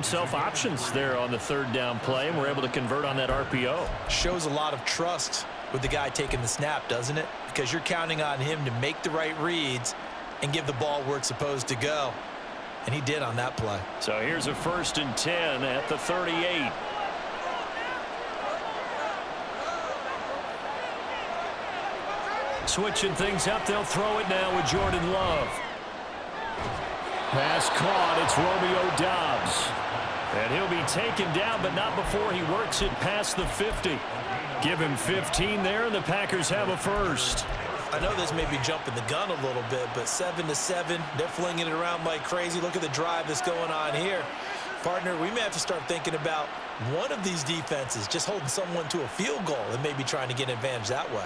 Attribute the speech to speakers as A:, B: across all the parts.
A: themselves options there on the third down play, and were able to convert on that RPO.
B: Shows a lot of trust with the guy taking the snap, doesn't it? Because you're counting on him to make the right reads and give the ball where it's supposed to go. And he did on that play.
A: So here's a 1st and 10 at the 38. Switching things up, they'll throw it now with Jordan Love. Pass caught, it's Romeo Doubs. And he'll be taken down, but not before he works it past the 50. Give him 15 there, and the Packers have a first.
B: I know this may be jumping the gun a little bit, but 7-7, they're flinging it around like crazy. Look at the drive that's going on here. Partner, we may have to start thinking about one of these defenses just holding someone to a field goal and maybe trying to get an advantage that way.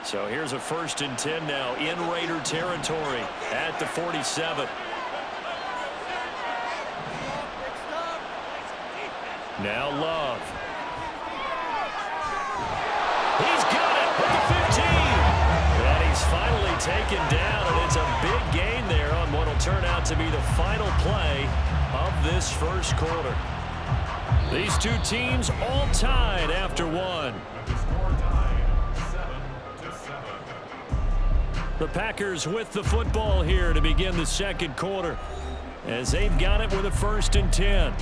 A: So here's a 1st and 10 now in Raider territory at the 47. Now Love. He's got it at the 15. And he's finally taken down, and it's a big gain there on what will turn out to be the final play of this first quarter. These two teams all tied after one. The Packers with the football here to begin the second quarter, as they've got it with a 1st and 10.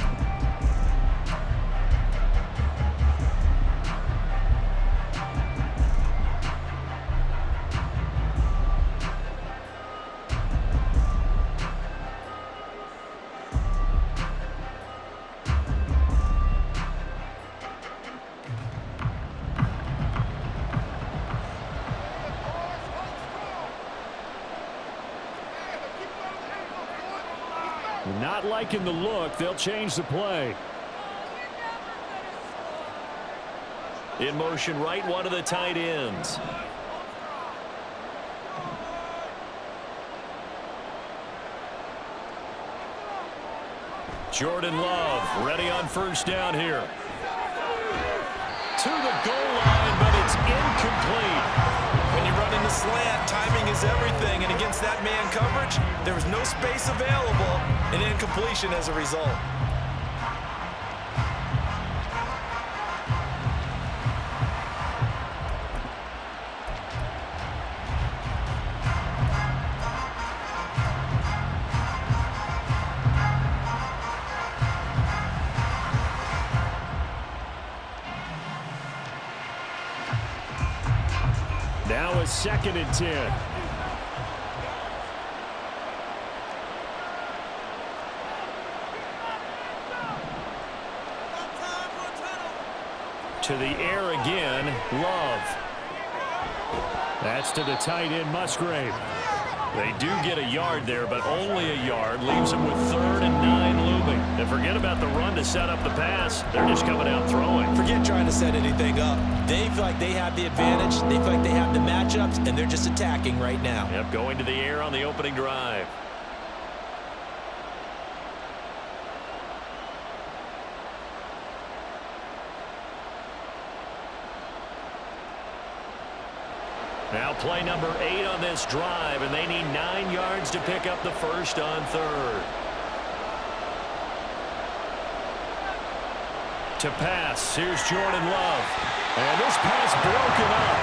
A: Not liking the look, they'll change the play. In motion right, one of the tight ends. Jordan Love ready on 1st down here. To the goal line, but it's incomplete.
B: When you run in the slant, timing is everything, and against that man coverage, there was no space available, and incompletion as a result.
A: Now a 2nd and 10. To the air again, Love. That's to the tight end, Musgrave. They do get a yard there, but only a yard. Leaves them with 3rd and 9 looming. And forget about the run to set up the pass. They're just coming out throwing.
B: Forget trying to set anything up. They feel like they have the advantage. They feel like they have the matchups, and they're just attacking right now.
A: Yep, going to the air on the opening drive. Now play number 8 on this drive, and they need 9 yards to pick up the first on 3rd. To pass, here's Jordan Love. And this pass broken up.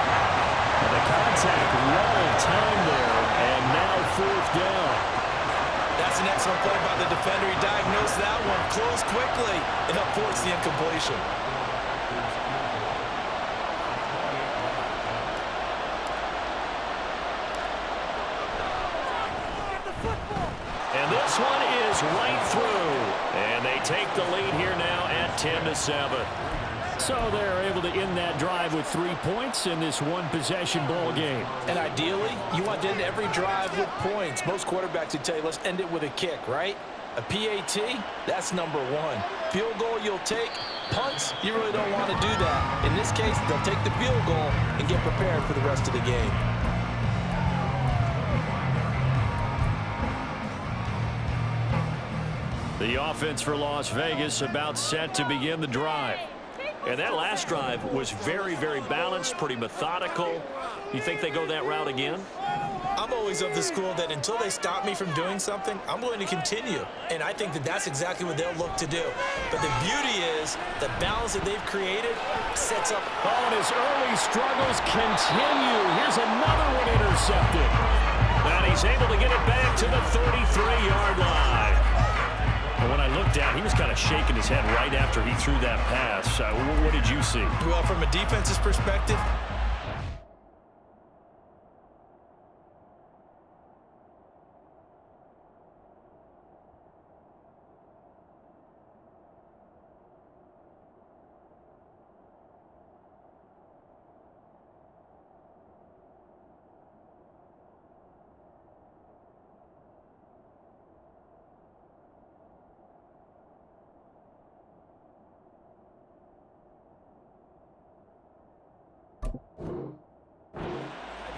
A: And the contact well timed there, and now 4th down.
B: That's an excellent play by the defender. He diagnosed that one, closed quickly, and helped force the incompletion.
A: And this one is right through. And they take the lead here now at 10-7. So they're able to end that drive with 3 points in this one-possession ball game.
B: And ideally, you want to end every drive with points. Most quarterbacks would tell you, let's end it with a kick, right? A PAT, that's number 1. Field goal you'll take. Punts, you really don't want to do that. In this case, they'll take the field goal and get prepared for the rest of the game.
A: The offense for Las Vegas about set to begin the drive. And that last drive was very, very balanced, pretty methodical. You think they go that route again?
B: I'm I'm always of the school that until they stop me from doing something, I'm going to continue. And I think that that's exactly what they'll look to do. But the beauty is the balance that they've created sets up.
A: Oh, and his early struggles continue. Here's another one intercepted. And he's able to get it back to the 33-yard line. And when I looked down, he was kind of shaking his head right after he threw that pass. What did you see?
B: Well, from a defense's perspective,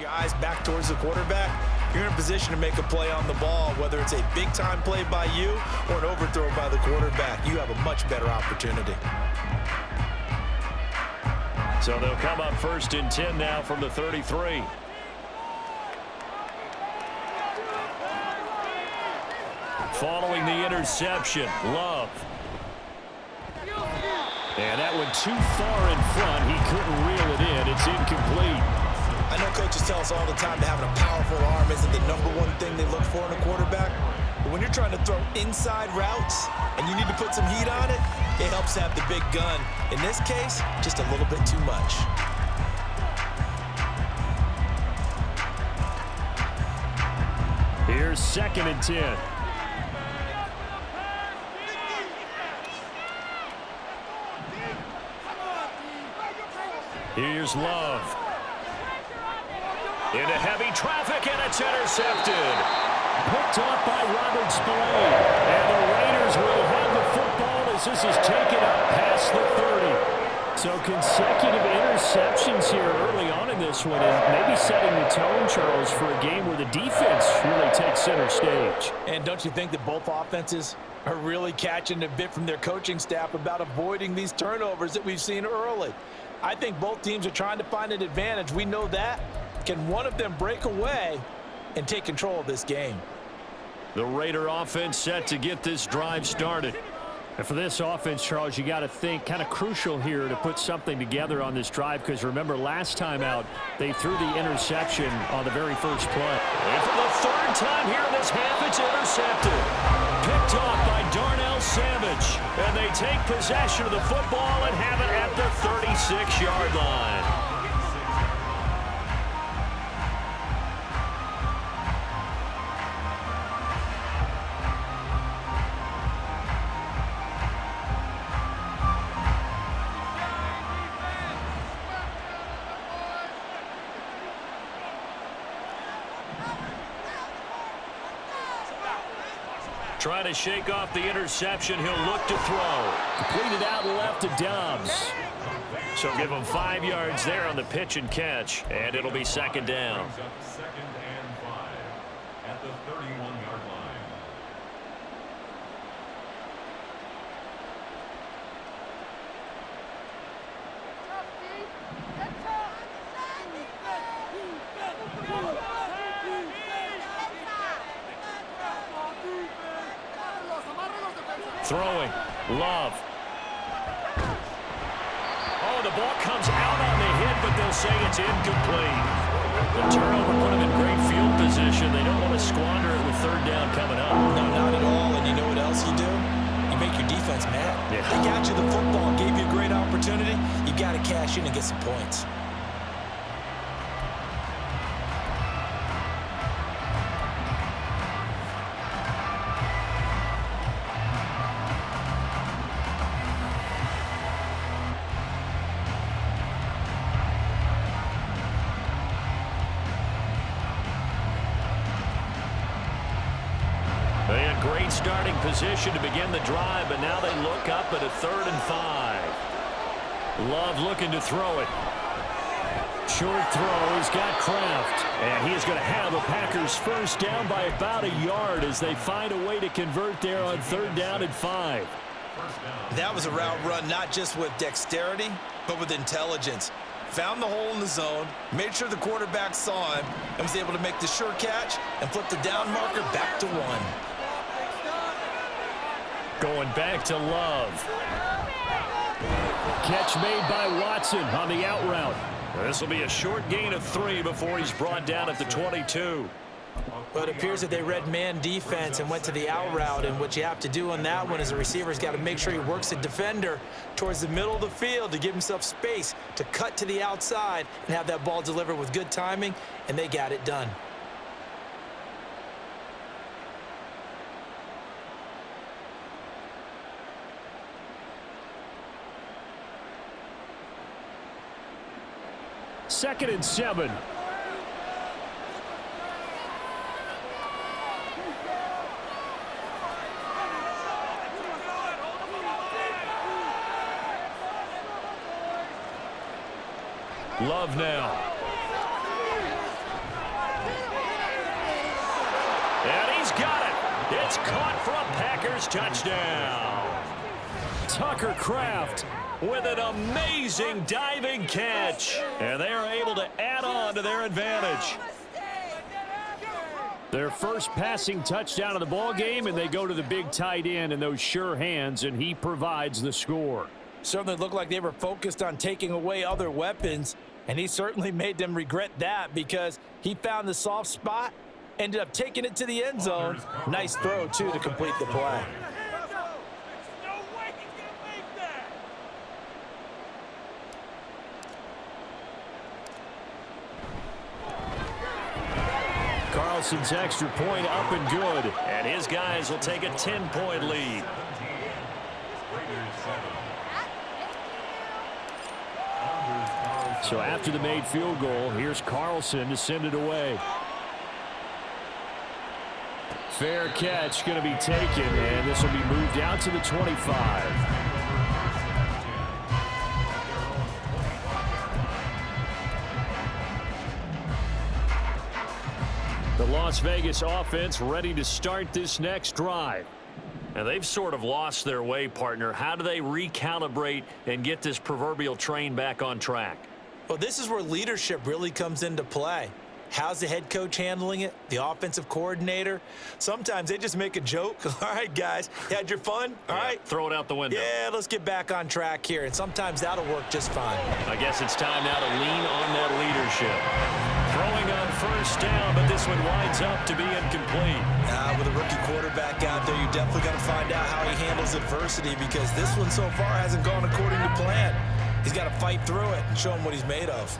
B: your eyes back towards the quarterback, you're in a position to make a play on the ball, whether it's a big-time play by you or an overthrow by the quarterback. You have a much better opportunity.
A: So they'll come up 1st and 10 now from the 33. Following the interception, Love. And that one too far in front. He couldn't reel it in. It's incomplete.
B: I know coaches tell us all the time that having a powerful arm isn't the #1 thing they look for in a quarterback. But when you're trying to throw inside routes and you need to put some heat on it, it helps to have the big gun. In this case, just a little bit too much.
A: Here's 2nd and 10. Here's Love. Into heavy traffic, and it's intercepted. Picked off by Robert Spillane. And the Raiders will have the football as this is taken up past the 30. So consecutive interceptions here early on in this one, and maybe setting the tone, Charles, for a game where the defense really takes center stage.
B: And don't you think that both offenses are really catching a bit from their coaching staff about avoiding these turnovers that we've seen early? I think both teams are trying to find an advantage. We know that. Can one of them break away and take control of this game?
A: The Raider offense set to get this drive started. And for this offense, Charles, you got to think kind of crucial here to put something together on this drive, because remember last time out they threw the interception on the very first play. And for the 3rd time here in this half, it's intercepted. Picked off by Darnell Savage. And they take possession of the football and have it at the 36-yard line. Trying to shake off the interception. He'll look to throw. Completed out left to Dobbs. So give him 5 yards there on the pitch and catch. And it'll be 2nd down.
C: 2nd and 5 at the 31-yard line.
A: Throwing. Love. Oh, the ball comes out on the hit, but they'll say it's incomplete. The turnover put them in great field position. They don't want to squander it with 3rd down coming up.
B: No, not at all. And you know what else you do? You make your defense mad.
A: Yeah.
B: They got you the football, gave you a great opportunity. You got to cash in and get some points.
A: They had great starting position to begin the drive, but now they look up at a 3rd and 5. Love looking to throw it. Short throw. He's got Kraft. And he is going to have the Packers 1st down by about a yard as they find a way to convert there on 3rd down and 5.
B: That was a route run not just with dexterity, but with intelligence. found the hole in the zone, made sure the quarterback saw him, and was able to make the sure catch and flip the down marker back to 1.
A: Going back to Love. Catch made by Watson on the out route. This will be a short gain of 3 before he's brought down at the 22.
B: Well, it appears that they read man defense and went to the out route, and what you have to do on that one is the receiver's got to make sure he works the defender towards the middle of the field to give himself space to cut to the outside and have that ball delivered with good timing, and they got it done.
A: Second and 7. Love now. And he's got it. It's caught for a Packers touchdown. Tucker Kraft with an amazing diving catch. And they are able to add on to their advantage. Their first passing touchdown of the ball game, and they go to the big tight end in those sure hands, and he provides the score.
B: Certainly looked like they were focused on taking away other weapons, and he certainly made them regret that because he found the soft spot, ended up taking it to the end zone. Nice throw, too, to complete the play.
A: Carlson's extra point up and good, and his guys will take a 10-point lead. So after the made field goal, here's Carlson to send it away. Fair catch going to be taken, and this will be moved out to the 25. The Las Vegas offense ready to start this next drive. And they've sort of lost their way, partner. How do they recalibrate and get this proverbial train back on track?
B: Well, this is where leadership really comes into play. How's the head coach handling it? The offensive coordinator? Sometimes they just make a joke. All right, guys, you had your fun? All right.
A: Throw it out the window.
B: Yeah, let's get back on track here. And sometimes that'll work just fine.
A: I guess it's time now to lean on that leadership. Throwing on first down, but this one winds up to be incomplete.
B: With a rookie quarterback out there, you're definitely going to find out how he handles adversity because this one so far hasn't gone according to plan. He's got to fight through it and show him what he's made of.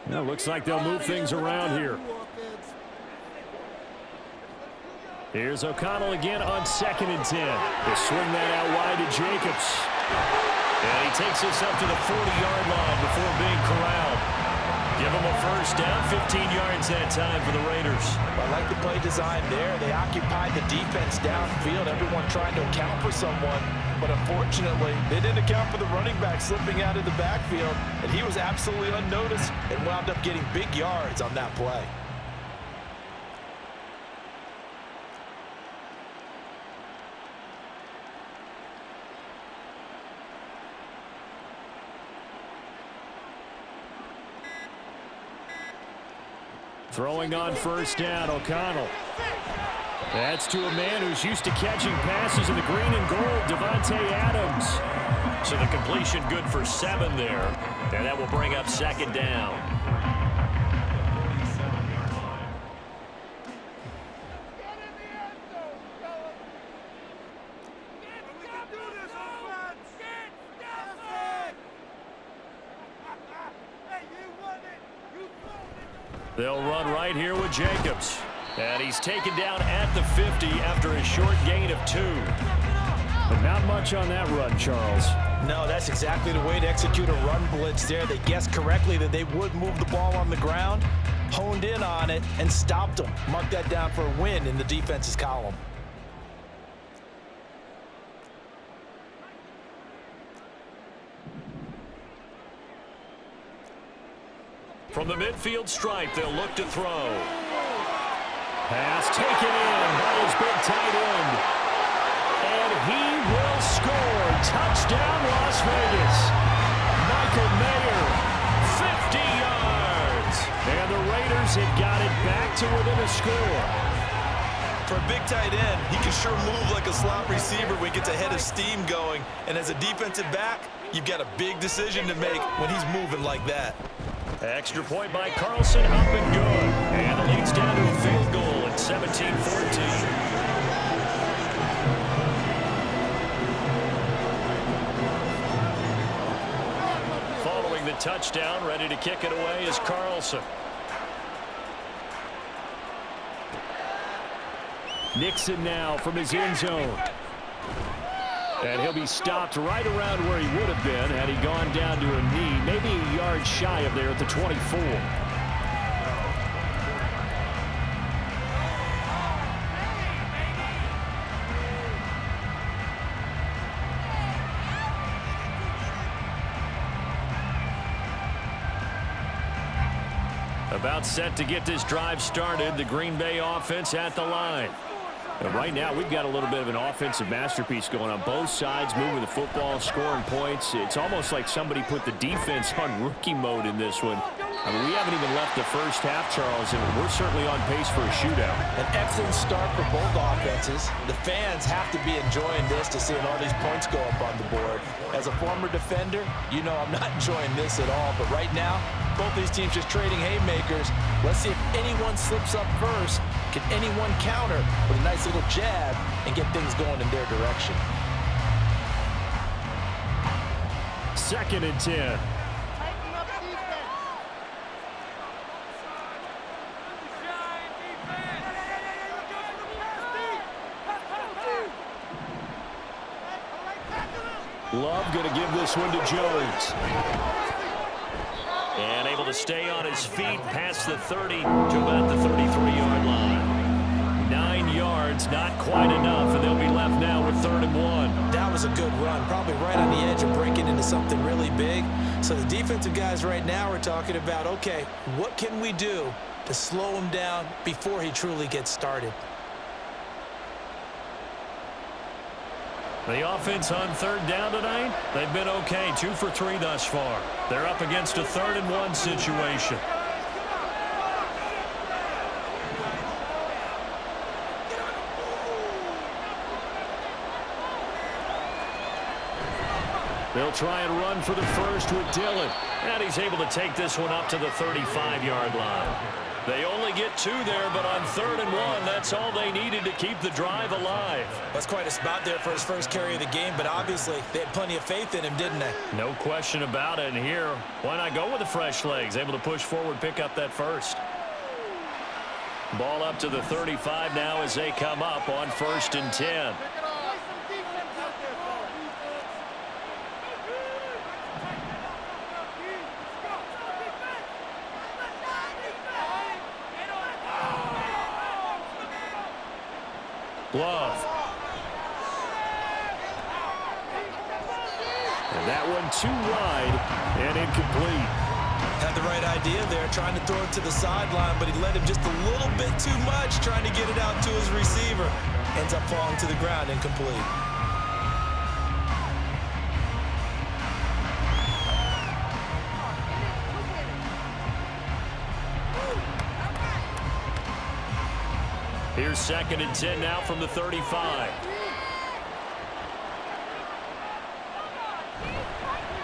A: Well, looks like they'll move things around here. Here's O'Connell again on 2nd and 10. They swing that out wide to Jacobs. And he takes us up to the 40-yard line before being corralled. Give him a first down, 15 yards that time for the Raiders.
B: I like the play design there. They occupied the defense downfield, everyone trying to account for someone. But unfortunately, they didn't account for the running back slipping out of the backfield, and he was absolutely unnoticed and wound up getting big yards on that play.
A: Throwing on first down, O'Connell. That's to a man who's used to catching passes in the green and gold, Devontae Adams. So the completion good for 7 there, and that will bring up 2nd down. They'll run right here with Jacobs. And he's taken down at the 50 after a short gain of 2. But not much on that run, Charles.
B: No, that's exactly the way to execute a run blitz there. They guessed correctly that they would move the ball on the ground, honed in on it, and stopped them. Mark that down for a win in the defense's column.
A: From the midfield stripe, they'll look to throw. Pass taken in by his big tight end. And he will score. Touchdown, Las Vegas. Michael Mayer, 50 yards. And the Raiders have got it back to within a score.
B: For a big tight end, he can sure move like a slot receiver when he gets a head of steam going. And as a defensive back, you've got a big decision to make when he's moving like that.
A: Extra point by Carlson, up and good. And the lead's down to a field goal at 17-14. Following the touchdown, ready to kick it away is Carlson. Nixon now from his end zone. And he'll be stopped right around where he would have been had he gone down to a knee, maybe a yard shy of there at the 24. About set to get this drive started, the Green Bay offense at the line. And right now, we've got a little bit of an offensive masterpiece going on both sides, moving the football, scoring points. It's almost like somebody put the defense on rookie mode in this one. I mean, we haven't even left the first half, Charles, and we're certainly on pace for a shootout.
B: An excellent start for both offenses. The fans have to be enjoying this to seeing all these points go up on the board. As a former defender, you know I'm not enjoying this at all. But right now, both these teams just trading haymakers. Let's see if anyone slips up first. Can anyone counter with a nice little jab and get things going in their direction?
A: 2nd and 10. Love going to give this one to Jones. And able to stay on his feet past the 30 to about the 33-yard line. 9 yards, not quite enough, and they'll be left now with 3rd and 1.
B: That was a good run, probably right on the edge of breaking into something really big. So the defensive guys right now are talking about, okay, what can we do to slow him down before he truly gets started?
A: The offense on 3rd down tonight, they've been okay, 2 for 3 thus far. They're up against a 3rd and 1 situation. They'll try and run for the first with Dillon. And he's able to take this one up to the 35-yard line. They only get 2 there, but on 3rd and 1, that's all they needed to keep the drive alive.
B: That's quite a spot there for his first carry of the game, but obviously they had plenty of faith in him, didn't they?
A: No question about it. And here, why not go with the fresh legs? Able to push forward, pick up that first. Ball up to the 35 now as they come up on 1st and 10. Love. And that one too wide and incomplete.
B: Had the right idea there, trying to throw it to the sideline, but he led him just a little bit too much, trying to get it out to his receiver. Ends up falling to the ground, incomplete.
A: Here's 2nd and 10 now from the 35.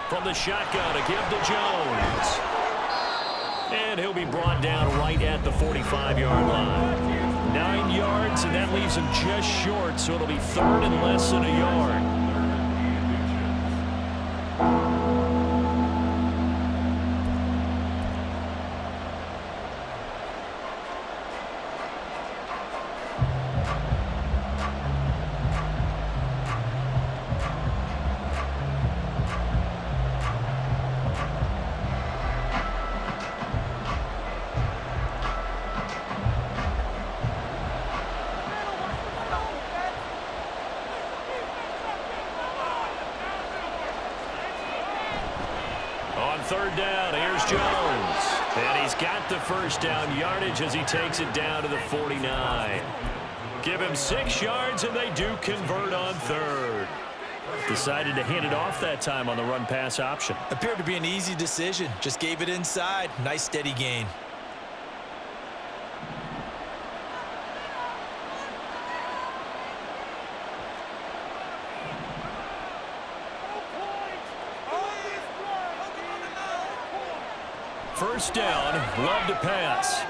A: From the shotgun, a give to Jones. And he'll be brought down right at the 45-yard line. 9 yards, and that leaves him just short, so it'll be 3rd and less than a yard. On 3rd down, here's Jones. And he's got the first down yardage as he takes it down to the 49. Give him 6 yards, and they do convert on third. Decided to hand it off that time on the run-pass option.
B: Appeared to be an easy decision. Just gave it inside. Nice steady gain.
A: First down, Love to pass.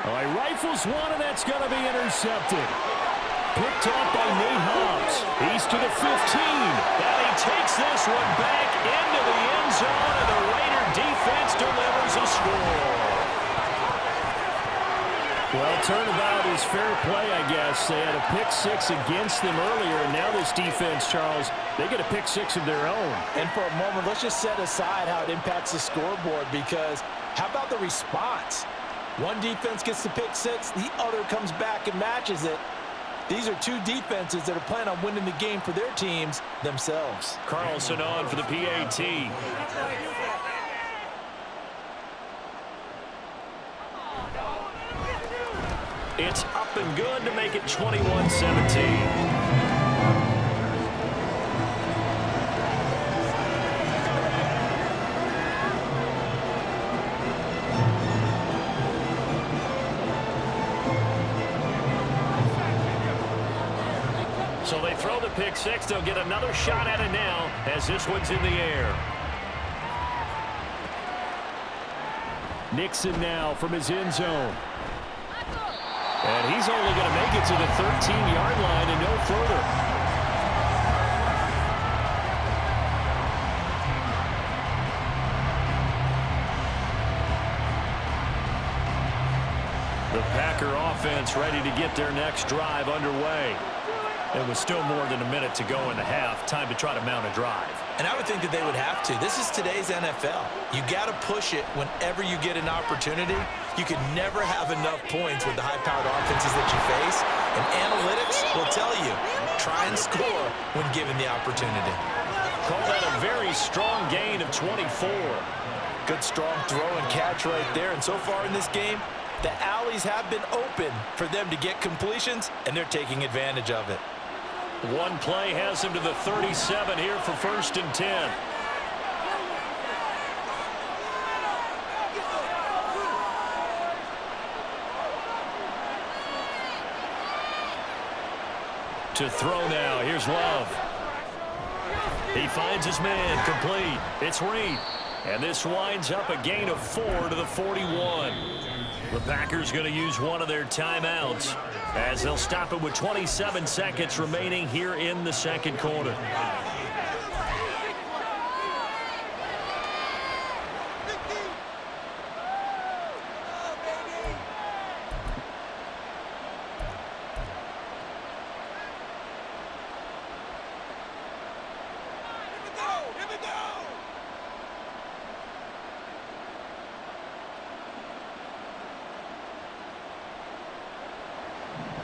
A: All right, rifles one, and that's going to be intercepted. Picked off by Nate Hobbs. He's to the 15. And he takes this one back into the end zone, and the Raider defense delivers a score. Well, turnabout is fair play, I guess. They had a pick 6 against them earlier, and now this defense, Charles, they get a pick 6 of their own.
B: And for a moment, let's just set aside how it impacts the scoreboard, because how about the response? One defense gets the pick 6, the other comes back and matches it. These are two defenses that are planning on winning the game for their teams themselves.
A: Carlson on for the PAT. It's up and good to make it 21-17. So they throw the pick 6. They'll get another shot at it now as this one's in the air. Nixon now from his end zone. And he's only going to make it to the 13-yard line and no further. The Packer offense ready to get their next drive underway. It was still more than a minute to go in the half. Time to try to mount a drive.
B: And I would think that they would have to. This is today's NFL. You got to push it whenever you get an opportunity. You can never have enough points with the high-powered offenses that you face. And analytics will tell you, try and score when given the opportunity.
A: Call that a very strong gain of 24.
B: Good strong throw and catch right there. And so far in this game, the alleys have been open for them to get completions, and they're taking advantage of it.
A: One play has him to the 37 here for 1st and 10. To throw now. Here's Love. He finds his man. Complete. It's Reed. And this winds up a gain of 4 to the 41. The Packers going to use one of their timeouts as they'll stop it with 27 seconds remaining here in the second quarter.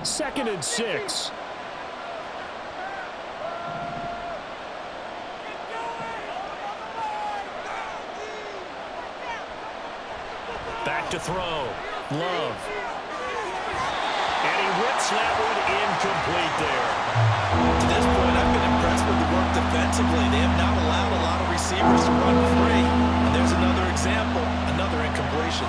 A: Second and 6. Back to throw. Love. And he whips that one incomplete there.
B: To this point, I've been impressed with the work defensively. They have not allowed a lot of receivers to run free. And there's another example, another incompletion.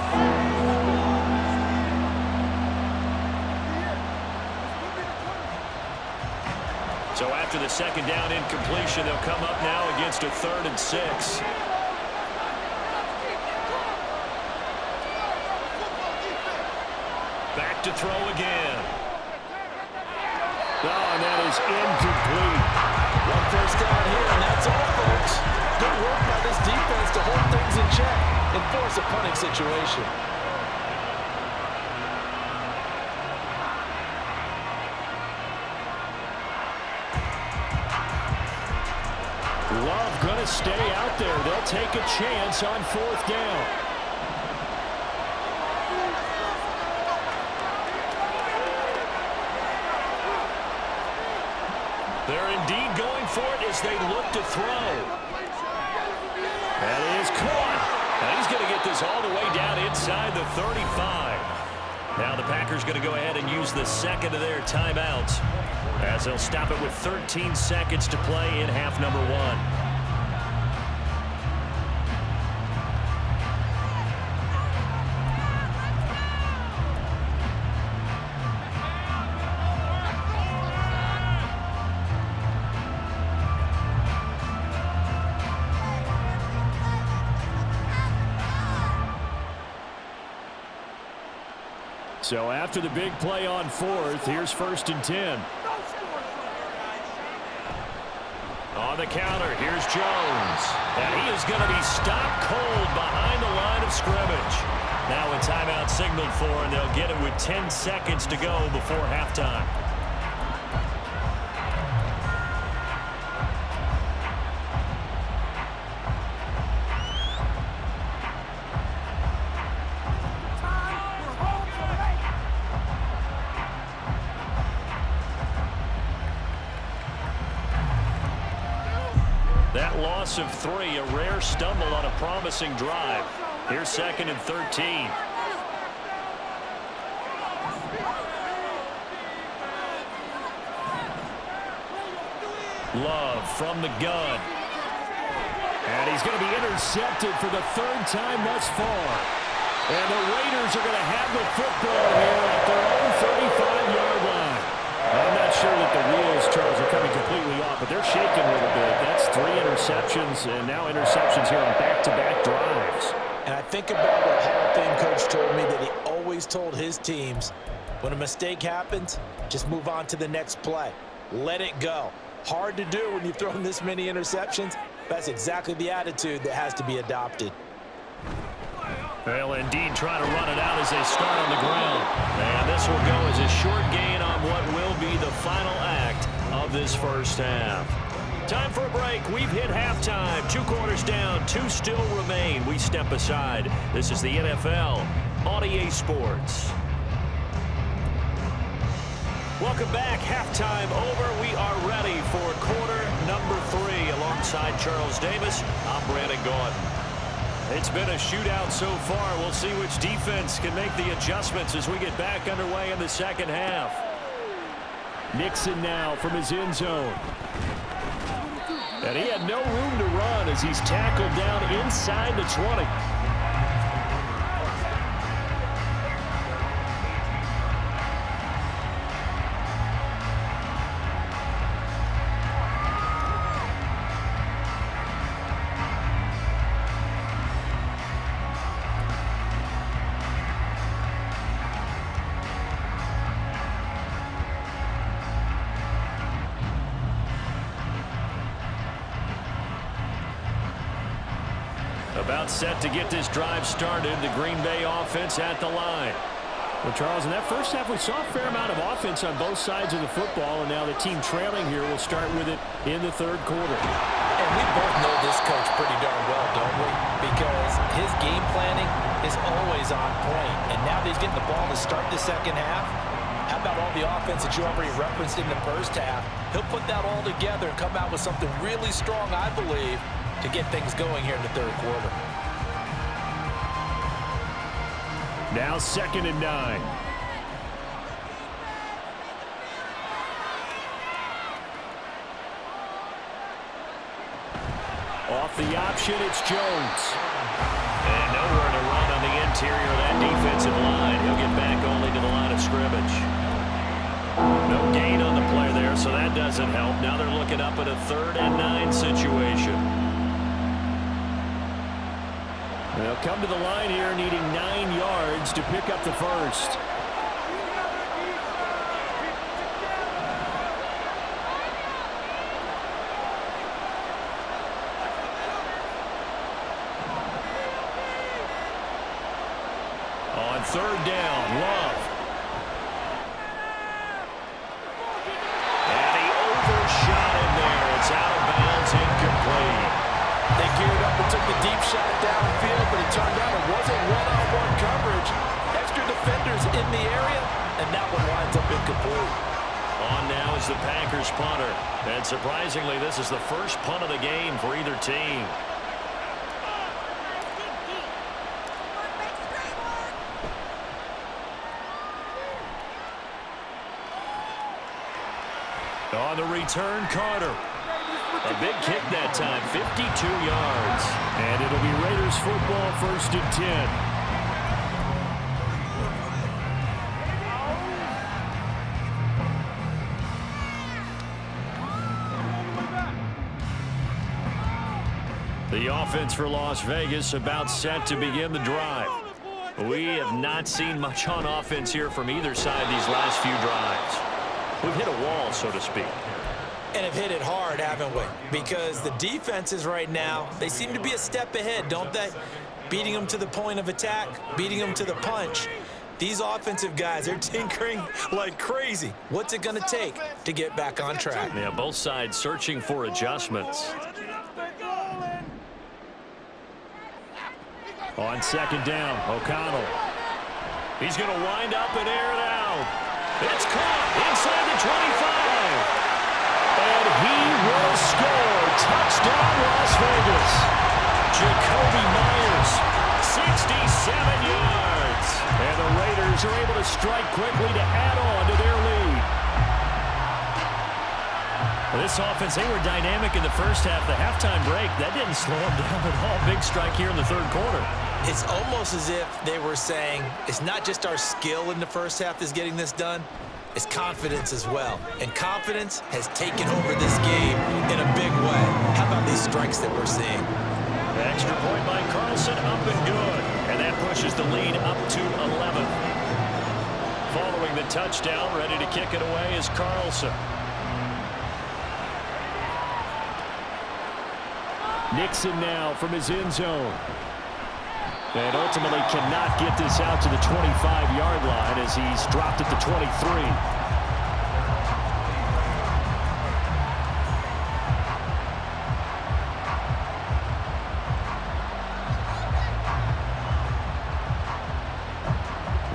A: So after the second down incompletion, they'll come up now against a 3rd and 6. Back to throw again. Oh, and that is incomplete.
B: One first down here, and that's all, folks. Good work by this defense to hold things in check and force a punting situation.
A: Love going to stay out there. They'll take a chance on 4th down. They're indeed going for it as they look to throw. That is caught. And he's going to get get this all the way down inside the 35. Now the Packers going to go ahead and use the second of their timeouts as they'll stop it with 13 seconds to play in half number one. So after the big play on fourth, here's 1st and 10. On the counter, here's Jones. And he is going to be stopped cold behind the line of scrimmage. Now a timeout signaled for, and they'll get it with 10 seconds to go before halftime. That loss of 3, a rare stumble on a promising drive. Here's 2nd and 13. Love from the gun. And he's going to be intercepted for the 3rd time thus far. And the Raiders are going to have the football here at their own 35-yard line. I'm not sure that the wheels, Charles, are coming completely off, but they're shaking a little bit. That's 3 interceptions, and now interceptions here on back-to-back drives.
B: And I think about what a Hall of Fame coach told me, that he always told his teams, when a mistake happens, just move on to the next play. Let it go. Hard to do when you've thrown this many interceptions. That's exactly the attitude that has to be adopted.
A: Well, indeed, trying to run it out as they start on the ground. And this will go as a short gain on what will be the final act of this first half. Time for a break. We've hit halftime. 2 quarters down, 2 still remain. We step aside. This is the NFL on EA Sports. Welcome back. Halftime over. We are ready for quarter number 3. Alongside Charles Davis, I'm Brandon Gordon. It's been a shootout so far. We'll see which defense can make the adjustments as we get back underway in the second half. Nixon now from his end zone. And he had no room to run as he's tackled down inside the 20. About set to get this drive started. The Green Bay offense at the line. Well, Charles, in that first half, we saw a fair amount of offense on both sides of the football, and now the team trailing here will start with it in the 3rd quarter.
B: And we both know this coach pretty darn well, don't we? Because his game planning is always on point. And now that he's getting the ball to start the second half, how about all the offense that you already referenced in the first half? He'll put that all together and come out with something really strong, I believe, to get things going here in the 3rd quarter.
A: Now 2nd and 9. Off the option, it's Jones. And nowhere to run on the interior of that defensive line. He'll get back only to the line of scrimmage. No gain on the play there, so that doesn't help. Now they're looking up at a 3rd and 9 situation. They'll come to the line here needing 9 yards to pick up the first. On 3rd down, Love. And he overshot him there. It's out of bounds, incomplete.
B: They geared up and took the deep shot downfield, but it turned out it wasn't one-on-one coverage. Extra defenders in the area, and that one winds up incomplete.
A: On now is the Packers punter. And surprisingly, this is the first punt of the game for either team. On the return, Carter. A big kick that time, 52 yards. And it'll be Raiders football, 1st and 10. The offense for Las Vegas about set to begin the drive. We have not seen much on offense here from either side these last few drives. We've hit a wall, so to speak.
B: And have hit it hard, haven't we? Because the defenses right now, they seem to be a step ahead, don't they? Beating them to the point of attack, beating them to the punch. These offensive guys are tinkering like crazy. What's it going to take to get back on track?
A: Yeah, both sides searching for adjustments. On 2nd down, O'Connell. He's going to wind up and air it out. It's caught inside the 25. And he will score. Touchdown, Las Vegas. Jacoby Myers, 67 yards. And the Raiders are able to strike quickly to add on to their lead. This offense, they were dynamic in the first half. The halftime break, that didn't slow them down at all. Big strike here in the 3rd quarter.
B: It's almost as if they were saying, it's not just our skill in the first half that's getting this done, it's confidence as well. And confidence has taken over this game in a big way. How about these strikes that we're seeing?
A: Extra point by Carlson, up and good. And that pushes the lead up to 11. Following the touchdown, ready to kick it away is Carlson. Nixon now from his end zone. And ultimately cannot get this out to the 25-yard line as he's dropped at the 23.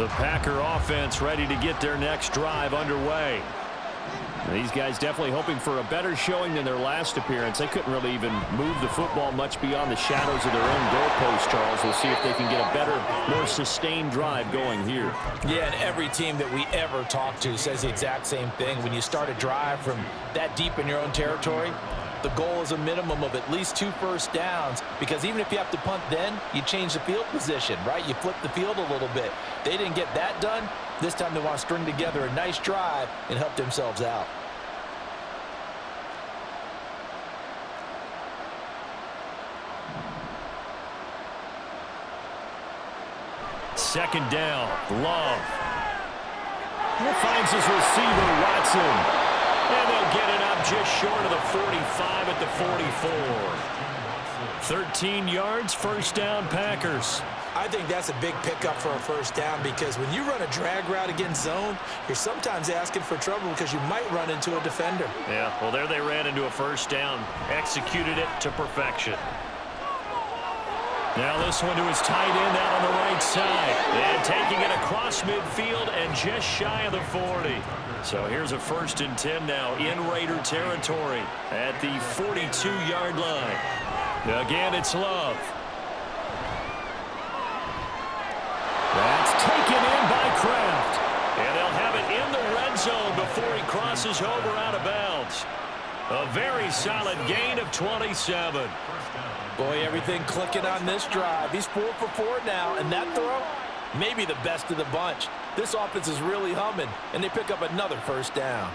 A: The Packer offense ready to get their next drive underway. These guys definitely hoping for a better showing than their last appearance. They couldn't really even move the football much beyond the shadows of their own goalpost, Charles. We'll see if they can get a better, more sustained drive going here.
B: Yeah, and every team that we ever talk to says the exact same thing. When you start a drive from that deep in your own territory, the goal is a minimum of at least 2 first downs, because even if you have to punt then, you change the field position, right? You flip the field a little bit. They didn't get that done. This time they want to string together a nice drive and help themselves out.
A: Second down, Love. Finds his receiver, Watson. And they'll get it up just short of the 45 at the 44. 13 yards, first down, Packers.
B: I think that's a big pickup for a first down, because when you run a drag route against zone, you're sometimes asking for trouble because you might run into a defender.
A: Yeah, well, there they ran into a first down. Executed it to perfection. Now this one to his tight end out on the right side. And taking it across midfield and just shy of the 40. So here's a 1st and 10 now in Raider territory at the 42-yard line. Again, it's Love. That's taken in by Kraft. And they'll have it in the red zone before he crosses over out of bounds. A very solid gain of 27.
B: Boy, everything clicking on this drive. He's 4 for 4 now, and that throw, maybe the best of the bunch. This offense is really humming, and they pick up another first down.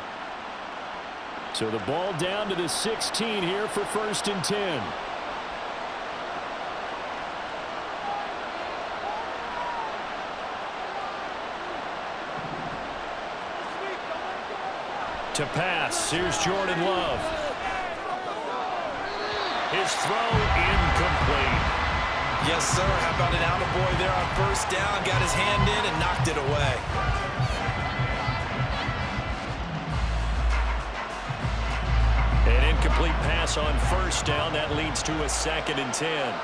A: So the ball down to the 16 here for 1st and 10. To pass, here's Jordan Love. His throw incomplete.
B: Yes, sir. How about an attaboy there on first down? Got his hand in and knocked it away.
A: An incomplete pass on first down. That leads to a 2nd and 10.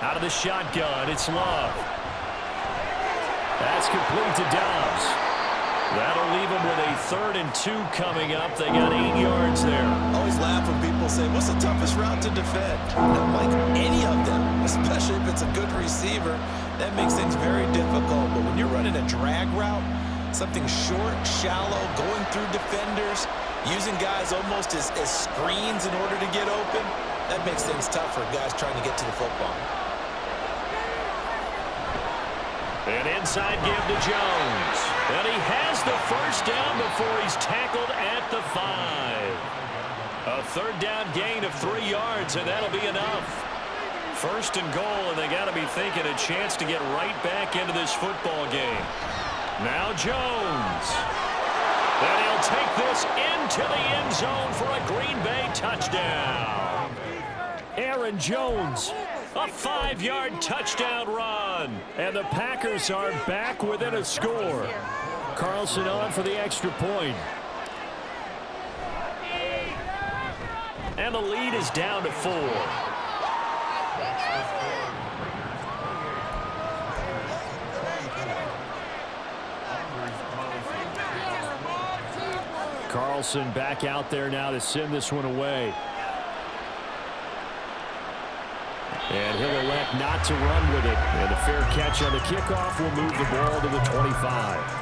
A: Out of the shotgun, it's Love. That's complete to Dobbs. That'll leave them with a 3rd and 2 coming up. They got 8 yards there.
B: Always laugh when people say, what's the toughest route to to defend. I don't like any of them, especially if it's a good receiver. That makes things very difficult. But when you're running a drag route, something short, shallow, going through defenders, using guys almost as screens in order to get open, that makes things tough for guys trying to get to the football.
A: An inside give to Jones. And he has the first down before he's tackled at the 5. A third down gain of 3 yards, and that'll be enough. First and goal, and they got to be thinking a chance to get right back into this football game. Now Jones. And he'll take this into the end zone for a Green Bay touchdown. Aaron Jones, a 5-yard touchdown run. And the Packers are back within a score. Carlson on for the extra point. And the lead is down to 4. Carlson back out there now to send this one away. And he'll elect not to run with it. And a fair catch on the kickoff will move the ball to the 25.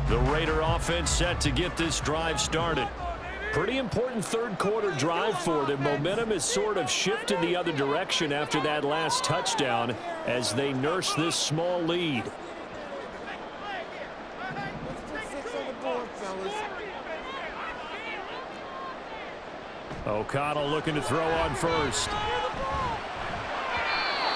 A: The Raider offense set to get this drive started. Pretty important third quarter drive for them. Momentum has sort of shifted the other direction after that last touchdown as they nurse this small lead. O'Connell looking to throw on first.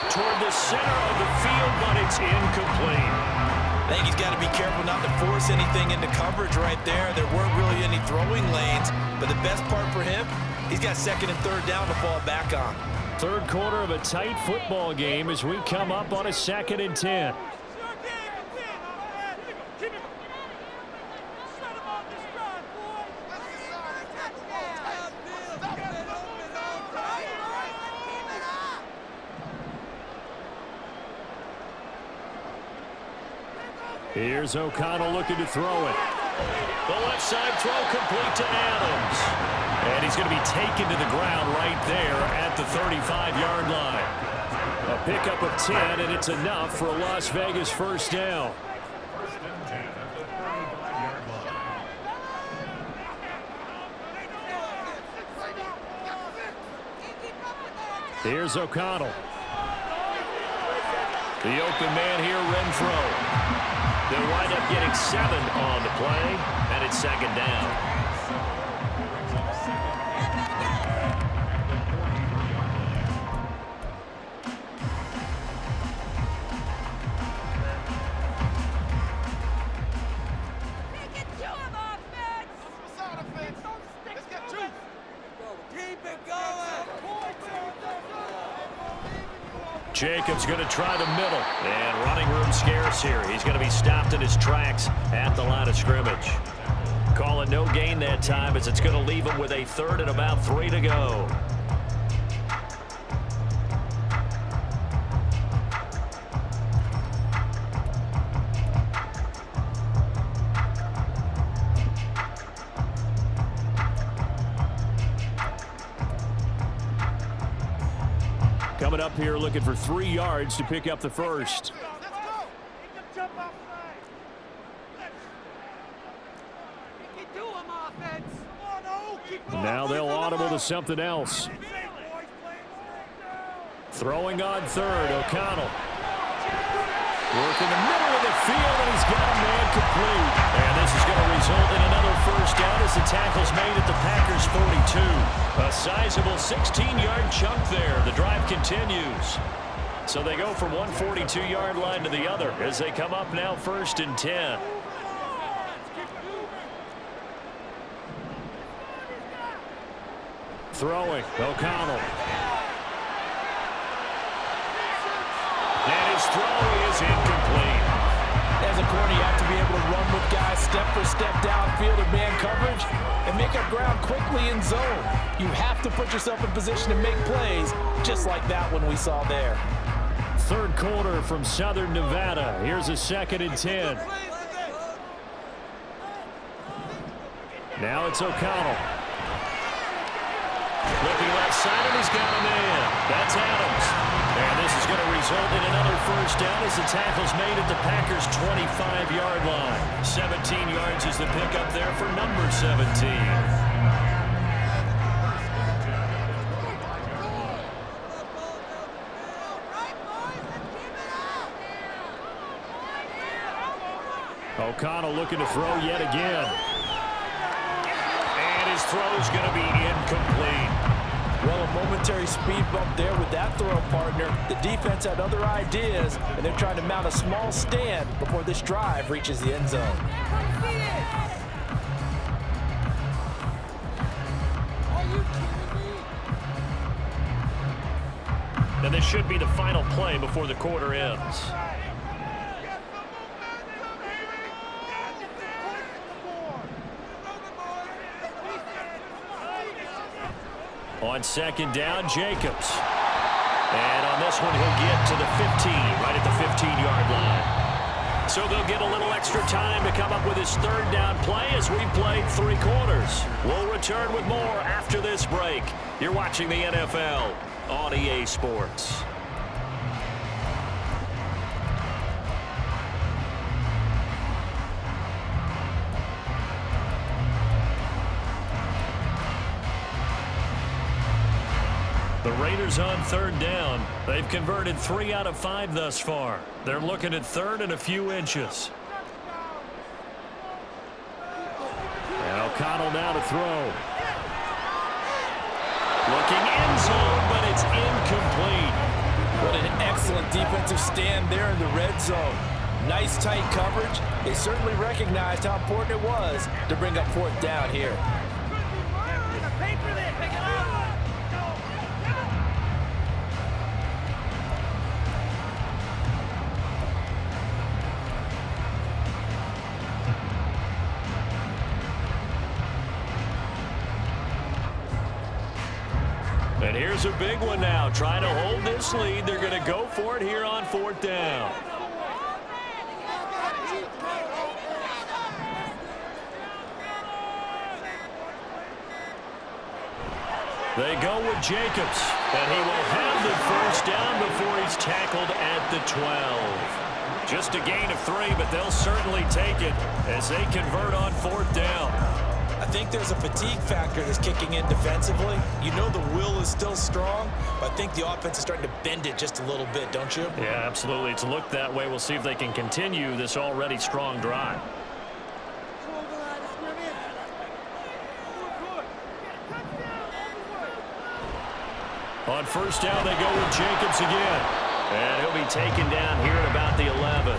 A: Toward the center of the field, but it's incomplete.
B: I think he's got to be careful not to force anything into coverage right there. There weren't really any throwing lanes, but the best part for him, he's got second and third down to fall back on.
A: Third quarter of a tight football game as we come up on a 2nd and 10. Here's O'Connell looking to throw it. The left side throw complete to Adams. And he's going to be taken to the ground right there at the 35-yard line. A pickup of 10, and it's enough for a Las Vegas first down. Here's O'Connell. The open man here, Renfro. They'll wind up getting 7 on the play, and it's 2nd down. Jacobs going to try the middle. And running room scarce here. He's going to be stopped in his tracks at the line of scrimmage. Calling no gain that time as it's going to leave him with a 3rd and about 3 to go. Coming up here looking for 3 yards to pick up the first. Now they'll audible to something else. Throwing on 3rd, O'Connell. Working the middle of the field, and he's got a man complete. And this is going to result in another first down as the tackle's made at the Packers' 42. A sizable 16-yard chunk there. The drive continues. So they go from one 42-yard line to the other as they come up now 1st and 10. Throwing, O'Connell. And his throw is incomplete.
B: As as a corner, you have to be able to run with guys step for step downfield in man coverage and make up ground quickly in zone. You have to put yourself in position to make plays, just like that one we saw there.
A: Third quarter from Southern Nevada. Here's a 2nd and 10. Now it's O'Connell. Looking left side, and he's got a man. That's Adams. And this is going to result in another first down as the tackle's made at the Packers' 25-yard line. 17 yards is the pickup there for number 17. O'Connell looking to throw yet again. And his throw's going to be incomplete.
B: Well, a momentary speed bump there with that throw partner. The defense had other ideas, and they're trying to mount a small stand before this drive reaches the end zone.
A: And this should be the final play before the quarter ends. On 2nd down, Jacobs. And on this one, he'll get to the 15, right at the 15-yard line. So they'll get a little extra time to come up with his 3rd down play as we've played 3 quarters. We'll return with more after this break. You're watching the NFL on EA Sports. The Raiders on 3rd down. They've converted 3 out of 5 thus far. They're looking at 3rd and a few inches. And O'Connell now to throw. Looking end zone, but it's incomplete.
B: What an excellent defensive stand there in the red zone. Nice tight coverage. They certainly recognized how important it was to bring up 4th down here.
A: And here's a big one now. Trying to hold this lead. They're going to go for it here on 4th down. They go with Jacobs. And he will have the first down before he's tackled at the 12. Just a gain of 3, but they'll certainly take it as they convert on 4th down.
B: I think there's a fatigue factor that's kicking in defensively. You know the will is still strong, but I think the offense is starting to bend it just a little bit, don't you?
A: Yeah, absolutely. It's looked that way. We'll see if they can continue this already strong drive. On 1st down, they go with Jacobs again. And he'll be taken down here at about the 11.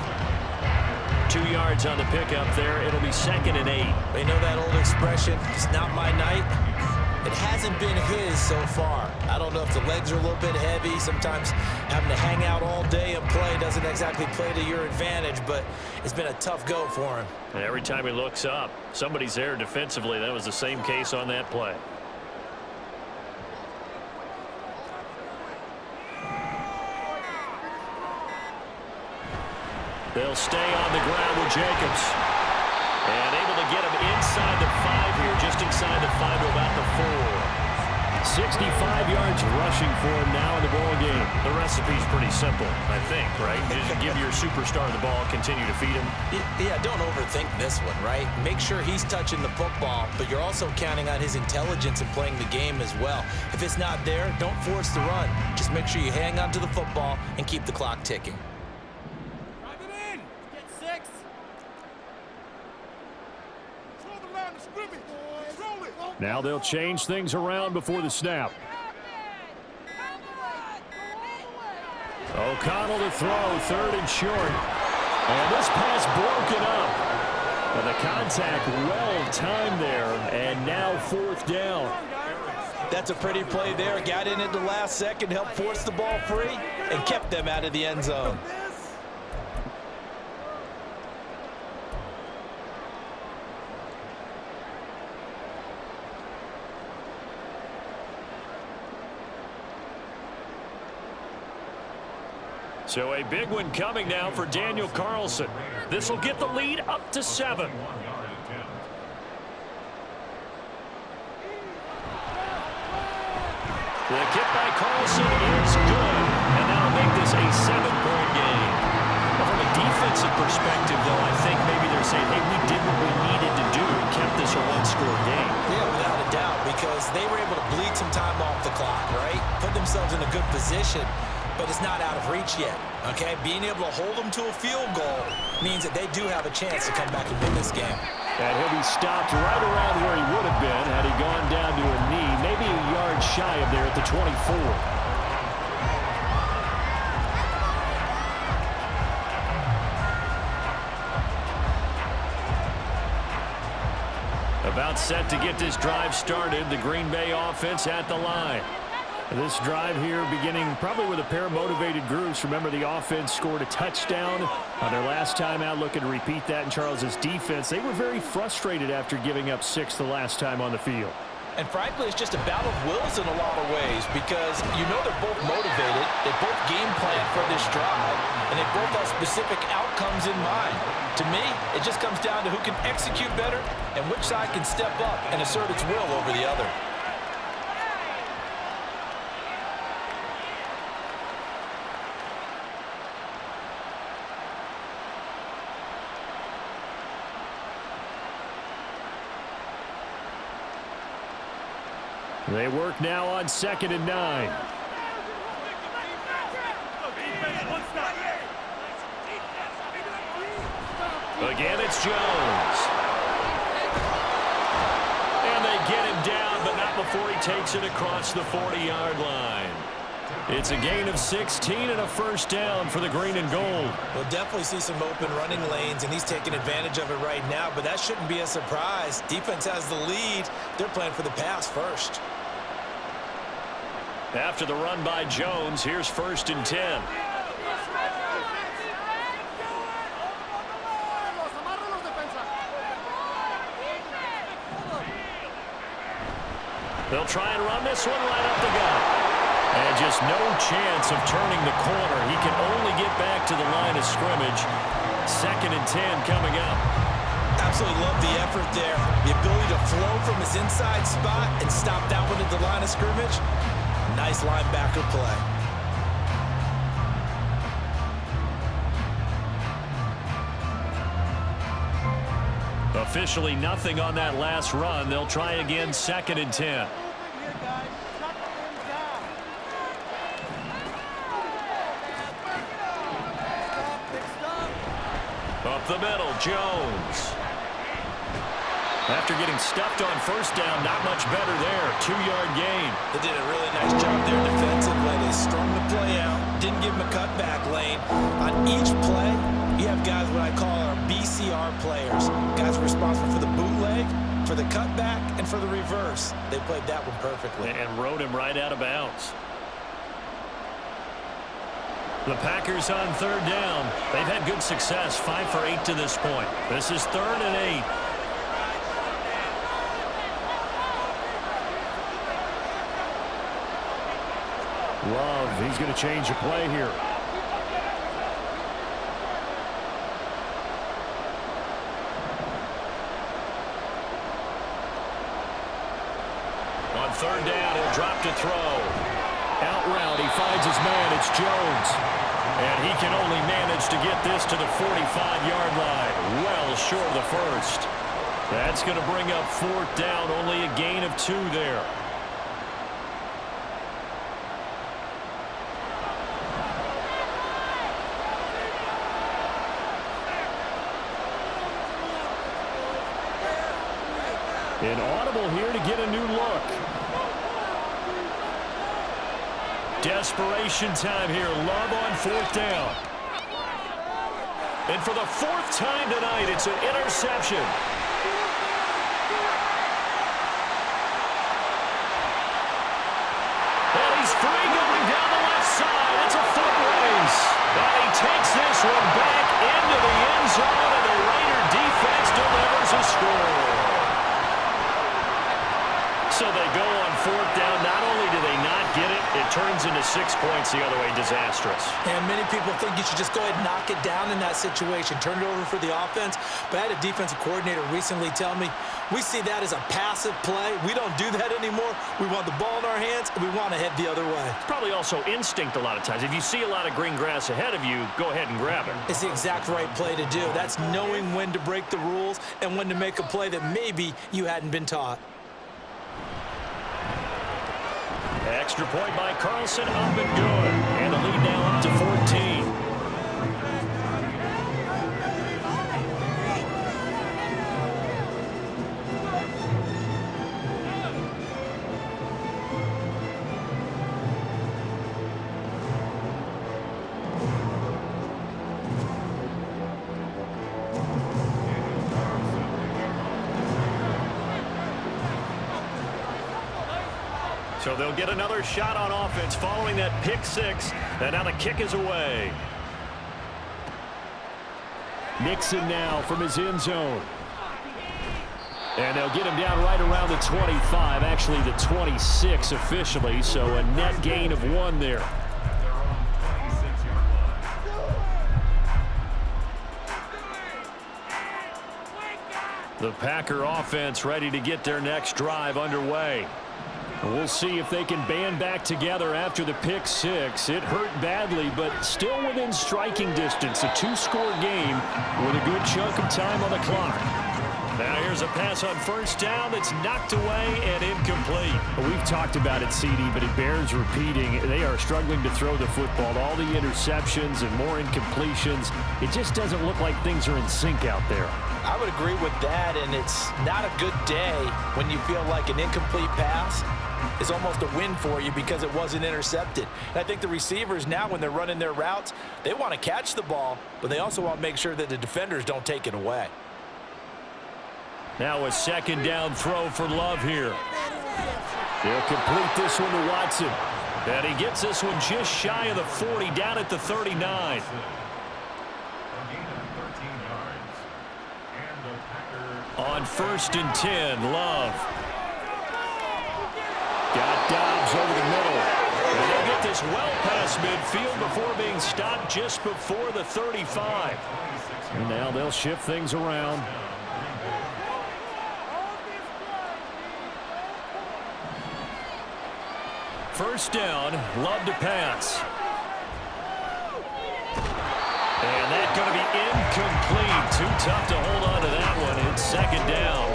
A: 2 yards on the pickup there. It'll be 2nd and 8.
B: They know that old expression, it's not my night. It hasn't been his so far. I don't know if the legs are a little bit heavy. Sometimes having to hang out all day and play doesn't exactly play to your advantage, but it's been a tough go for him.
A: And every time he looks up, somebody's there defensively. That was the same case on that play. They'll stay on the ground with Jacobs. And able to get him inside the 5 here, just inside the 5 to about the 4. 65 yards rushing for him now in the ball game. The recipe's pretty simple, I think, right? Just give your superstar the ball, continue to feed him.
B: Yeah, don't overthink this one, right? Make sure he's touching the football, but you're also counting on his intelligence in playing the game as well. If it's not there, don't force the run. Just make sure you hang on to the football and keep the clock ticking.
A: Now they'll change things around before the snap. O'Connell to throw, 3rd and short. And this pass broken up. And the contact well timed there. And now 4th down.
B: That's a pretty play there. Got in at the last second, helped force the ball free, and kept them out of the end zone.
A: So a big one coming now for Daniel Carlson. This will get the lead up to 7. The kick by Carlson is good, and that'll make this a 7-point game. Well, from a defensive perspective, though, I think maybe they're saying, hey, we did what we needed to do and kept this a one-score game.
B: Yeah, without a doubt, because they were able to bleed some time off the clock, right? Put themselves in a good position, but it's not out of reach yet, okay? Being able to hold them to a field goal means that they do have a chance to come back and win this game.
A: And he'll be stopped right around where he would have been had he gone down to a knee, maybe a yard shy of there at the 24. About set to get this drive started, the Green Bay offense at the line. This drive here beginning probably with a pair of motivated groups. Remember, the offense scored a touchdown on their last time out, looking to repeat that in Charles' defense. They were very frustrated after giving up 6 the last time on the field.
B: And frankly, it's just a battle of wills in a lot of ways because you know they're both motivated, they both game plan for this drive, and they both have specific outcomes in mind. To me, it just comes down to who can execute better and which side can step up and assert its will over the other.
A: They work now on 2nd and 9. Again, it's Jones. And they get him down, but not before he takes it across the 40-yard line. It's a gain of 16 and a first down for the green and gold.
B: We'll definitely see some open running lanes, and he's taking advantage of it right now, but that shouldn't be a surprise. Defense has the lead. They're playing for the pass first.
A: After the run by Jones, here's 1st and 10. They'll try and run this one right up the gut. And just no chance of turning the corner. He can only get back to the line of scrimmage. 2nd and 10 coming up.
B: Absolutely love the effort there. The ability to flow from his inside spot and stop that one at the line of scrimmage. Nice linebacker play.
A: Officially nothing on that last run. They'll try again, 2nd and 10. Up the middle, Jones. After getting stuffed on 1st down, not much better there. 2-yard gain.
B: They did a really nice job there defensively. They strung the play out, didn't give him a cutback lane. On each play, you have guys what I call our BCR players. Guys responsible for the bootleg, for the cutback, and for the reverse. They played that one perfectly.
A: And rode him right out of bounds. The Packers on 3rd down. They've had good success, 5 for 8 to this point. This is 3rd and 8. Love, he's going to change the play here. On 3rd down, he'll drop to throw. Out route, he finds his man. It's Jones. And he can only manage to get this to the 45-yard line. Well short of the first. That's going to bring up 4th down. Only a gain of 2 there. Inaudible here to get a new look. Desperation time here. Love on 4th down. And for the 4th time tonight, it's an interception. And he's free going down the left side. It's a foot race. And he takes this one back into the end zone, and the Raider defense delivers a score. So they go on 4th down. Not only do they not get it, it turns into 6 points the other way. Disastrous.
B: And many people think you should just go ahead and knock it down in that situation. Turn it over for the offense. But I had a defensive coordinator recently tell me, we see that as a passive play. We don't do that anymore. We want the ball in our hands, and we want to head the other way.
A: It's probably also instinct a lot of times. If you see a lot of green grass ahead of you, go ahead and grab it.
B: It's the exact right play to do. That's knowing when to break the rules and when to make a play that maybe you hadn't been taught.
A: Extra point by Carlson, up and good. And the lead now up to 14. So they'll get another shot on offense following that pick six. And now the kick is away. Nixon now from his end zone. And they'll get him down right around the 25, actually the 26 officially. So a net gain of 1 there. The Packer offense ready to get their next drive underway. We'll see if they can band back together after the pick six. It hurt badly, but still within striking distance. A 2-score game with a good chunk of time on the clock. Now here's a pass on first down that's knocked away and incomplete.
D: Well, we've talked about it, CD, but it bears repeating. They are struggling to throw the football. All the interceptions and more incompletions. It just doesn't look like things are in sync out there.
B: I would agree with that, and it's not a good day when you feel like an incomplete pass is almost a win for you because it wasn't intercepted. And I think the receivers now, when they're running their routes, they want to catch the ball, but they also want to make sure that the defenders don't take it away.
A: Now a second down throw for Love here. They'll complete this one to Watson. And he gets this one just shy of the 40, down at the 39. On 1st and 10, Love. Got Dobbs over the middle. And they'll get this well past midfield before being stopped just before the 35.
D: And now they'll shift things around.
A: First down, Love to pass. And that's going to be incomplete. Too tough to hold on to that one. It's second down.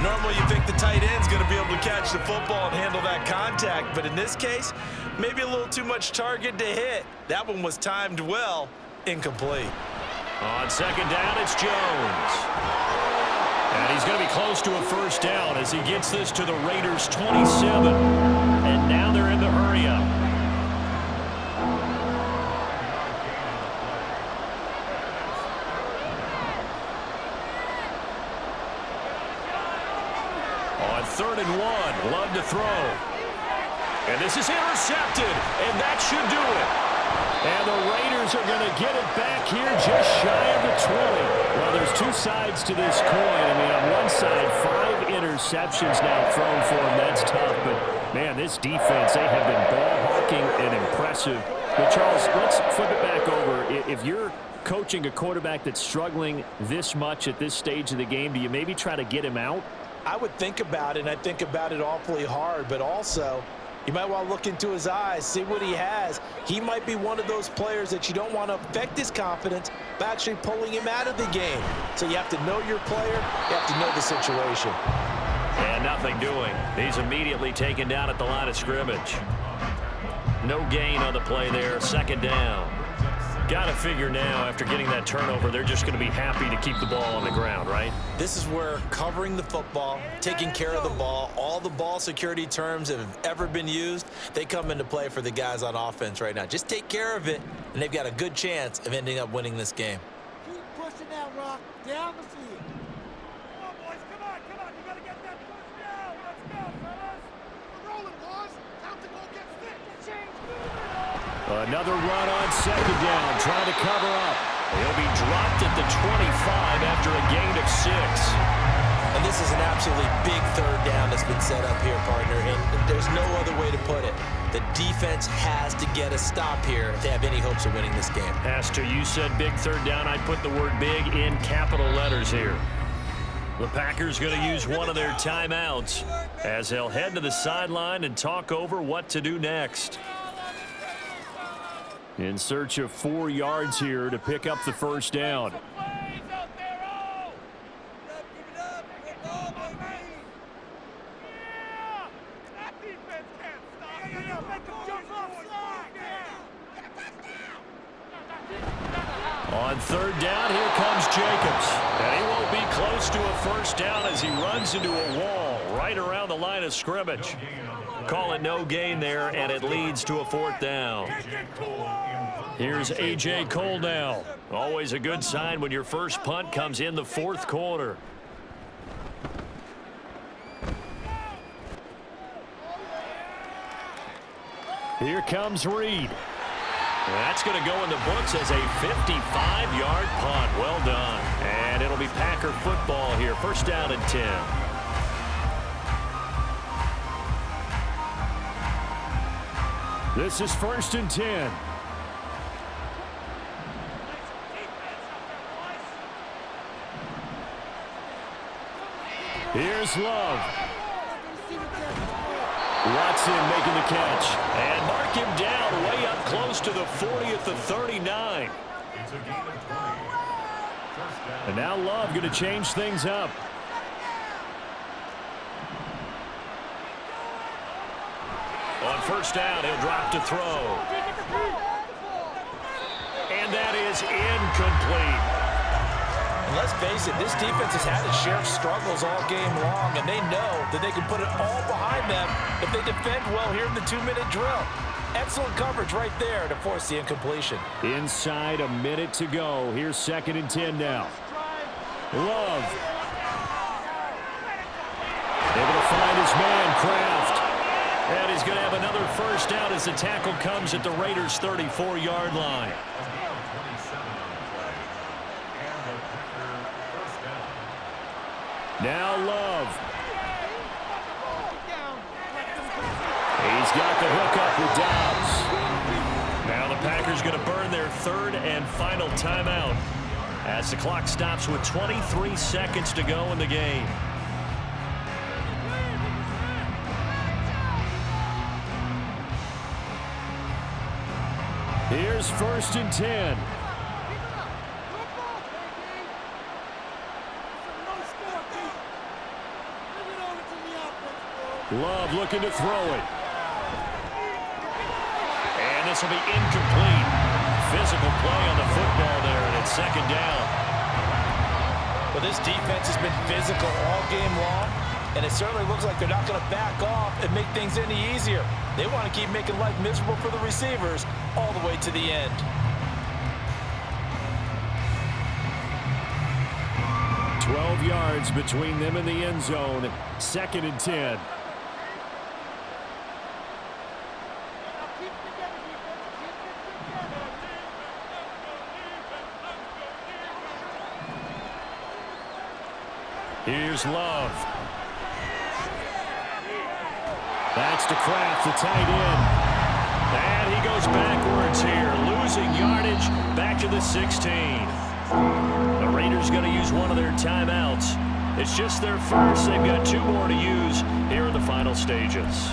B: Normally you think the tight end's going to be able to catch the football and handle that contact, but in this case, maybe a little too much target to hit. That one was timed well, incomplete.
A: On second down, it's Jones. And he's going to be close to a first down as he gets this to the Raiders' 27. And now they're in the hurry-up. On 3rd and 1, Love to throw. And this is intercepted, and that should do it. And the Raiders are going to get it back here just shy of the 20. Well, there's two sides to this coin. I mean, on one side, 5 interceptions now thrown for them. That's tough. But, man, this defense, they have been ball hawking and impressive. But, Charles, let's flip it back over. If you're coaching a quarterback that's struggling this much at this stage of the game, do you maybe try to get him out?
B: I would think about it, and I think about it awfully hard, but also you might want to look into his eyes, see what he has. He might be one of those players that you don't want to affect his confidence by actually pulling him out of the game. So you have to know your player. You have to know the situation.
A: And nothing doing. He's immediately taken down at the line of scrimmage. No gain on the play there. Second down. Got to figure now, after getting that turnover, they're just going to be happy to keep the ball on the ground, right?
B: This is where covering the football, taking care of the ball, all the ball security terms that have ever been used, they come into play for the guys on offense right now. Just take care of it, and they've got a good chance of ending up winning this game.
E: Keep pushing that rock down the field. Come on, boys. Come on. You got to get that push down. Let's go, fellas. We're rolling, boys. Time to go get fit. Change movement.
A: Another run on second down, trying to cover up. He'll be dropped at the 25 after a gain of 6.
B: And this is an absolutely big third down that's been set up here, partner, and there's no other way to put it. The defense has to get a stop here if they have any hopes of winning this game.
A: Has to. You said big third down. I'd put the word big in capital letters here. The Packers going to use one of their timeouts as they'll head to the sideline and talk over what to do next. In search of 4 yards here to pick up the first down. On third down, here comes Jacobs. And he won't be close to a first down as he runs into a wall right around the line of scrimmage. Call it no gain there, and it leads to a 4th down. Here's A.J. Cole now. Always a good sign when your first punt comes in the 4th quarter. Here comes Reed. That's going to go in the books as a 55-yard punt. Well done. And it'll be Packer football here. First down and 10. This is 1st and 10. Here's Love. Watson making the catch. And mark him down way up close to the 40 at the 39. And now Love going to change things up. On first down, he'll drop to throw. And that is incomplete.
B: And let's face it, this defense has had its share of struggles all game long, and they know that they can put it all behind them if they defend well here in the 2-minute drill. Excellent coverage right there to force the incompletion.
D: Inside a minute to go. Here's 2nd and 10 now. Love. Able to find his man, Kraft. And he's going to have another first down as the tackle comes at the Raiders' 34-yard line. Now Love. He's got the hook up with Dobbs. Now the Packers going to burn their 3rd and final timeout as the clock stops with 23 seconds to go in the game. Here's 1st and 10. Love looking to throw it. And this will be incomplete. Physical play on the football there, and it's 2nd down.
B: Well, this defense has been physical all game long, and it certainly looks like they're not going to back off and make things any easier. They want to keep making life miserable for the receivers all the way to the end.
D: "12 yards between them and the end zone. 2nd and 10. Here's Love. That's to Kraft, the tight end. And he goes backwards here, losing yardage back to the 16. The Raiders going to use one of their timeouts. It's just their first. They've got 2 more to use here in the final stages.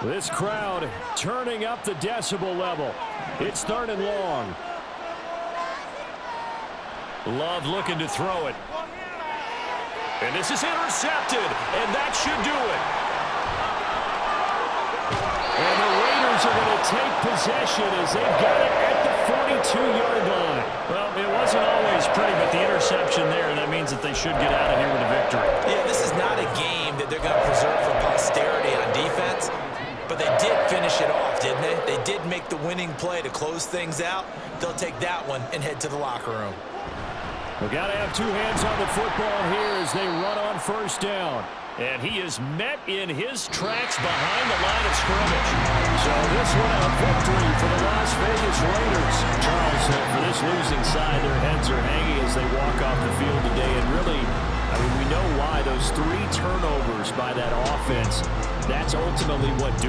D: This crowd turning up the decibel level. It's 3rd and long. Love looking to throw it. And this is intercepted, and that should do it. And the Raiders are going to take possession as they've got it at the 42-yard line. Well, it wasn't always pretty, but the interception there, that means that they should get out of here with a victory.
B: Yeah, this is not a game that they're going to preserve for posterity on defense. But they did finish it off, didn't they? They did make the winning play to close things out. They'll take that one and head to the locker room.
D: We've got to have 2 hands on the football here as they run on first down.
A: And he is met in his tracks behind the line of scrimmage. So this one a victory for the Las Vegas Raiders. Charles, for this losing side, their heads are hanging as they walk off the field today. And really, I mean, we know why. Those 3 turnovers by that offense, that's ultimately what